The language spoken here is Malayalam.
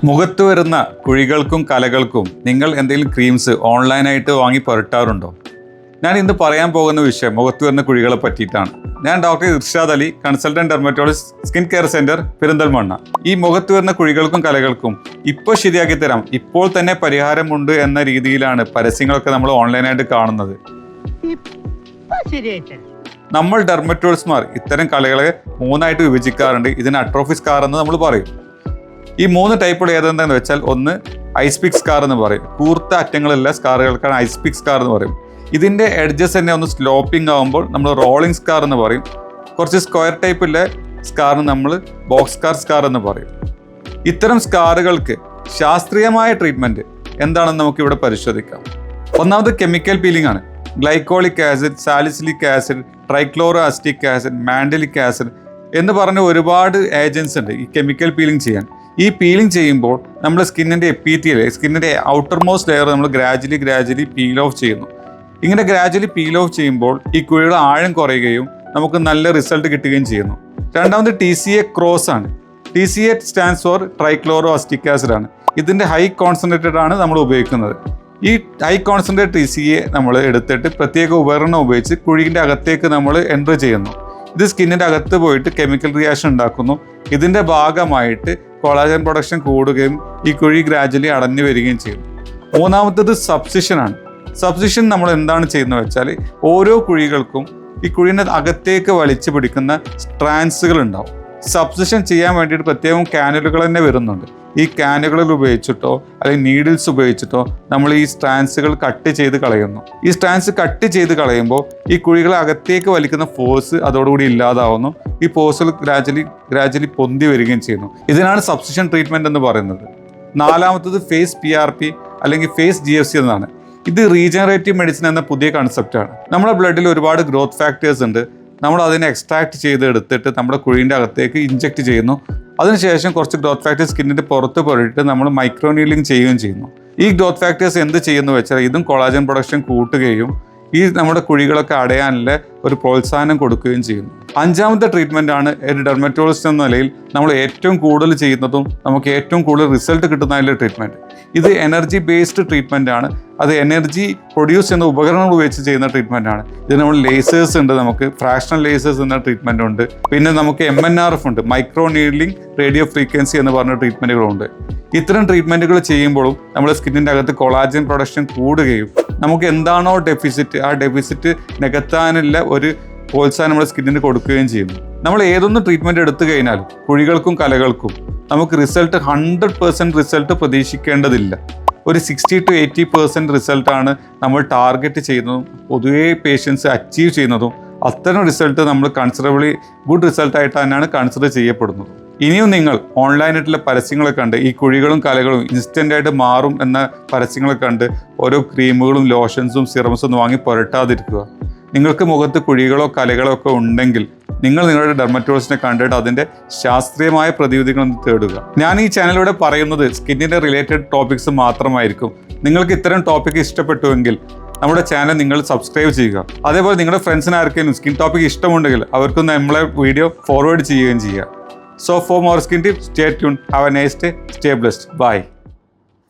മുഖത്ത് വരുന്ന കുഴികൾക്കും കലകൾക്കും നിങ്ങൾ എന്തെങ്കിലും ക്രീംസ് ഓൺലൈനായിട്ട് വാങ്ങി പുരട്ടാറുണ്ടോ? ഞാൻ ഇന്ന് പറയാൻ പോകുന്ന വിഷയം മുഖത്ത് വരുന്ന കുഴികളെ പറ്റിയിട്ടാണ്. ഞാൻ doctor Irshad Ali, consultant dermatologist, skin care centre, Perinthalmanna. ഈ മുഖത്ത് വരുന്ന കുഴികൾക്കും കലകൾക്കും ഇപ്പോൾ ശരിയാക്കി തരാം, ഇപ്പോൾ തന്നെ പരിഹാരമുണ്ട് എന്ന രീതിയിലാണ് പരസ്യങ്ങളൊക്കെ നമ്മൾ ഓൺലൈനായിട്ട് കാണുന്നത്. നമ്മൾ ഡെർമറ്റോളജിസ്റ്റുമാർ ഇത്തരം കലകളെ മൂന്നായിട്ട് വിഭജിക്കാറുണ്ട്. ഇതിന് അട്രോഫി സ്കാർ എന്ന് നമ്മൾ പറയും. ഈ മൂന്ന് ടൈപ്പുകൾ ഏതെന്താണെന്ന് വെച്ചാൽ, ഒന്ന് ഐസ്പിക് സ്കാർ എന്ന് പറയും. കൂർത്ത അറ്റങ്ങളുള്ള സ്കാറുകൾക്കാണ് ഐസ്പിക് സ്കാർ എന്ന് പറയും. ഇതിൻ്റെ എഡ്ജസ് തന്നെ ഒന്ന് സ്ലോപ്പിംഗ് ആകുമ്പോൾ നമ്മൾ റോളിംഗ് സ്കാർ എന്ന് പറയും. കുറച്ച് സ്ക്വയർ ടൈപ്പുള്ള സ്കാറിന് നമ്മൾ ബോക്സ് സ്കാർ എന്ന് പറയും. ഇത്തരം സ്കാറുകൾക്ക് ശാസ്ത്രീയമായ ട്രീറ്റ്മെൻറ്റ് എന്താണെന്ന് നമുക്കിവിടെ പരിശോധിക്കാം. ഒന്നാമത് കെമിക്കൽ പീലിംഗ് ആണ്. Glycolic acid, salicylic acid, trichloro acetic acid, mandelic acid എന്ന് പറഞ്ഞ ഒരുപാട് ഏജൻസ് ഉണ്ട് ഈ കെമിക്കൽ പീലിംഗ് ചെയ്യാൻ. ഈ പീലിംഗ് ചെയ്യുമ്പോൾ നമ്മുടെ സ്കിന്നിൻ്റെ എപ്പിത്തിയൽ, സ്കിന്നിൻ്റെ ഔട്ടർ മോസ്റ്റ് ലെയർ നമ്മൾ ഗ്രാജുവലി പീൽ ഓഫ് ചെയ്യുന്നു. ഇങ്ങനെ ഗ്രാജുവലി പീൽ ഓഫ് ചെയ്യുമ്പോൾ ഈ കുഴിയുടെ ആഴം കുറയുകയും നമുക്ക് നല്ല റിസൾട്ട് കിട്ടുകയും ചെയ്യുന്നു. രണ്ടാമത് TCA ക്രോസ് ആണ്. TCA stands for trichloro acetic acid ആണ്. ഇതിൻ്റെ ഹൈ കോൺസെൻട്രേറ്റഡ് ആണ് നമ്മൾ ഉപയോഗിക്കുന്നത്. ഈ ഹൈ കോൺസെൻട്രേറ്റ് TCA നമ്മൾ എടുത്തിട്ട് പ്രത്യേക ഉപകരണം ഉപയോഗിച്ച് കുഴിൻ്റെ അകത്തേക്ക് നമ്മൾ എൻ്റർ ചെയ്യുന്നു. ഇത് സ്കിന്നിൻ്റെ അകത്ത് പോയിട്ട് കെമിക്കൽ റിയാക്ഷൻ ഉണ്ടാക്കുന്നു. ഇതിൻ്റെ ഭാഗമായിട്ട് കൊളാജൻ പ്രൊഡക്ഷൻ കൂടുകയും ഈ കുഴി ഗ്രാജുവലി അടഞ്ഞു വരികയും ചെയ്യുന്നു. മൂന്നാമത്തത് സബ്സിഷൻ ആണ്. സബ്സിഷൻ നമ്മൾ എന്താണ് ചെയ്യുന്നത് വെച്ചാൽ, ഓരോ കുഴികൾക്കും ഈ കുഴീൻ്റെ അകത്തേക്ക് വലിച്ചു പിടിക്കുന്ന സ്ട്രാൻസുകൾ ഉണ്ടാവും. സബ്സിഷൻ ചെയ്യാൻ വേണ്ടിയിട്ട് പ്രത്യേകം കാനുലുകൾ തന്നെ വരുന്നുണ്ട്. ഈ കാനുകളിൽ ഉപയോഗിച്ചിട്ടോ അല്ലെങ്കിൽ നീഡിൽസ് ഉപയോഗിച്ചിട്ടോ നമ്മൾ ഈ സ്ട്രാൻസുകൾ കട്ട് ചെയ്ത് കളയുന്നു. ഈ സ്ട്രാൻസ് കട്ട് ചെയ്ത് കളയുമ്പോൾ ഈ കുഴികളെ അകത്തേക്ക് വലിക്കുന്ന ഫോഴ്സ് അതോടുകൂടി ഇല്ലാതാവുന്നു. ഈ ഫോഴ്സുകൾ ഗ്രാജുവലി പൊന്തി വരികയും ചെയ്യുന്നു. ഇതിനാണ് സബ്സിഷൻ ട്രീറ്റ്മെൻറ്റ് എന്ന് പറയുന്നത്. നാലാമത്തത് ഫേസ് PRP അല്ലെങ്കിൽ ഫേസ് GFC എന്നാണ്. ഇത് റീജനറേറ്റീവ് മെഡിസിൻ എന്ന പുതിയ കൺസെപ്റ്റാണ്. നമ്മുടെ ബ്ലഡിൽ ഒരുപാട് ഗ്രോത്ത് ഫാക്ടേഴ്സ് ഉണ്ട്. നമ്മൾ അതിനെ എക്സ്ട്രാക്ട് ചെയ്ത് എടുത്തിട്ട് നമ്മുടെ കുഴീൻ്റെ അകത്തേക്ക് ഇഞ്ചെക്ട് ചെയ്യുന്നു. അതിനുശേഷം കുറച്ച് ഗ്രോത്ത് ഫാക്ടേഴ്സ് സ്കിന്നിൻ്റെ പുറത്ത് പോയിട്ട് നമ്മൾ മൈക്രോനീലിംഗ് ചെയ്യുകയും ചെയ്യുന്നു. ഈ ഗ്രോത്ത് ഫാക്ടേഴ്സ് എന്ത് ചെയ്യുന്നു വെച്ചാൽ, ഇതും കൊളാജൻ പ്രൊഡക്ഷൻ കൂട്ടുകയും ഈ നമ്മുടെ കുഴികളൊക്കെ അടയാനുള്ള ഒരു പ്രോത്സാഹനം കൊടുക്കുകയും ചെയ്യുന്നു. അഞ്ചാമത്തെ ട്രീറ്റ്മെൻ്റ് ആണ് ഒരു ഡെർമറ്റോളജിസ്റ്റ് എന്ന നിലയിൽ നമ്മൾ ഏറ്റവും കൂടുതൽ ചെയ്യുന്നതും നമുക്ക് ഏറ്റവും കൂടുതൽ റിസൾട്ട് കിട്ടുന്നതിൻ്റെ ട്രീറ്റ്മെൻറ്റ്. ഇത് എനർജി ബേസ്ഡ് ട്രീറ്റ്മെൻ്റ് ആണ്. അത് എനർജി പ്രൊഡ്യൂസ് ചെയ്യുന്ന ഉപകരണങ്ങൾ ഉപയോഗിച്ച് ചെയ്യുന്ന ട്രീറ്റ്മെൻ്റ് ആണ്. ഇത് നമ്മൾ ലേസേഴ്സ് ഉണ്ട്, നമുക്ക് ഫ്രാക്ഷണൽ ലേസേഴ്സ് എന്ന ട്രീറ്റ്മെൻ്റ് ഉണ്ട്. പിന്നെ നമുക്ക് MNRF ഉണ്ട്, മൈക്രോ നീഡ്ലിംഗ് റേഡിയോ ഫ്രീക്വൻസി എന്ന് പറഞ്ഞ ട്രീറ്റ്മെൻറ്റുകളുണ്ട്. ഇത്തരം ട്രീറ്റ്മെൻറ്റുകൾ ചെയ്യുമ്പോഴും നമ്മുടെ സ്കിന്നിൻ്റെ അകത്ത് കൊളാജൻ പ്രൊഡക്ഷൻ കൂടുകയും നമുക്ക് എന്താണോ ഡെഫിസിറ്റ്, ആ ഡെഫിസിറ്റ് നികത്താനുള്ള ഒരു പ്രോത്സാഹനം നമ്മുടെ സ്കിന്നിന് കൊടുക്കുകയും ചെയ്യുന്നു. നമ്മൾ ഏതൊന്ന് ട്രീറ്റ്മെൻറ്റ് എടുത്തു കഴിഞ്ഞാലും കുഴികൾക്കും കലകൾക്കും നമുക്ക് റിസൾട്ട് 100% റിസൾട്ട് പ്രതീക്ഷിക്കേണ്ടതില്ല. ഒരു 60 to 80% റിസൾട്ടാണ് നമ്മൾ ടാർഗറ്റ് ചെയ്യുന്നതും പൊതുവേ പേഷ്യൻസ് അച്ചീവ് ചെയ്യുന്നതും. അത്തരം റിസൾട്ട് നമ്മൾ കൺസിഡറബിളി ഗുഡ് റിസൾട്ടായിട്ട് തന്നെയാണ് കൺസിഡർ ചെയ്യപ്പെടുന്നത്. ഇനിയും നിങ്ങൾ ഓൺലൈനായിട്ടുള്ള പരസ്യങ്ങളൊക്കെ കണ്ട് ഈ കുഴികളും കലകളും ഇൻസ്റ്റൻ്റായിട്ട് മാറും എന്ന പരസ്യങ്ങളൊക്കെ കണ്ട് ഓരോ ക്രീമുകളും ലോഷൻസും സിറംസും ഒന്നും വാങ്ങി പുരട്ടാതിരിക്കുക. നിങ്ങൾക്ക് മുഖത്ത് കുഴികളോ കലകളോ ഒക്കെ ഉണ്ടെങ്കിൽ നിങ്ങൾ നിങ്ങളുടെ ഡെർമറ്റോളജിസ്റ്റിനെ കണ്ടിട്ട് അതിൻ്റെ ശാസ്ത്രീയമായ പ്രതിവിധികൾ തേടുക. ഞാൻ ഈ ചാനലിലൂടെ പറയുന്നത് സ്കിന്നിൻ്റെ റിലേറ്റഡ് ടോപ്പിക്സ് മാത്രമായിരിക്കും. നിങ്ങൾക്ക് ഇത്തരം ടോപ്പിക് ഇഷ്ടപ്പെട്ടുവെങ്കിൽ നമ്മുടെ ചാനൽ നിങ്ങൾ സബ്സ്ക്രൈബ് ചെയ്യുക. അതേപോലെ നിങ്ങളുടെ ഫ്രണ്ട്സിന് ആർക്കെങ്കിലും സ്കിൻ ടോപ്പിക് ഇഷ്ടമുണ്ടെങ്കിൽ അവർക്കൊന്ന് നമ്മളെ വീഡിയോ ഫോർവേഡ് ചെയ്യുകയും ചെയ്യുക. So for more skin tips, stay tuned. Have a nice day. Stay blessed. Bye.